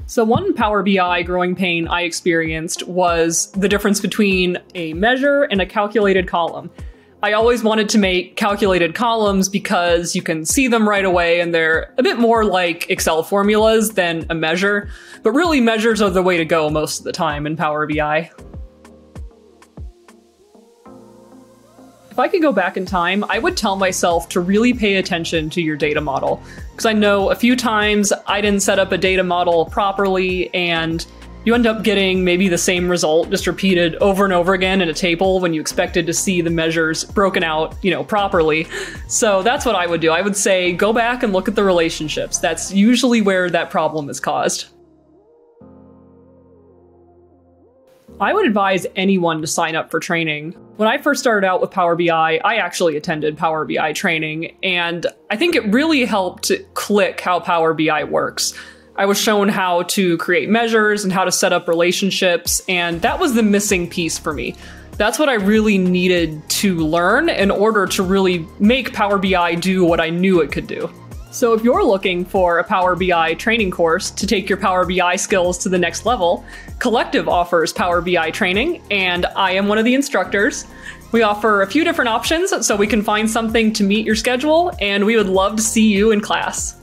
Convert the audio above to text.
So one Power BI growing pain I experienced was the difference between a measure and a calculated column. I always wanted to make calculated columns because you can see them right away and they're a bit more like Excel formulas than a measure, but really measures are the way to go most of the time in Power BI. If I could go back in time, I would tell myself to really pay attention to your data model. Because I know a few times I didn't set up a data model properly and you end up getting maybe the same result just repeated over and over again in a table when you expected to see the measures broken out, properly. So that's what I would do. I would say, go back and look at the relationships. That's usually where that problem is caused. I would advise anyone to sign up for training. When I first started out with Power BI, I actually attended Power BI training, and I think it really helped click how Power BI works. I was shown how to create measures and how to set up relationships, and that was the missing piece for me. That's what I really needed to learn in order to really make Power BI do what I knew it could do. So if you're looking for a Power BI training course to take your Power BI skills to the next level, Collectiv offers Power BI training, and I am one of the instructors. We offer a few different options so we can find something to meet your schedule, and we would love to see you in class.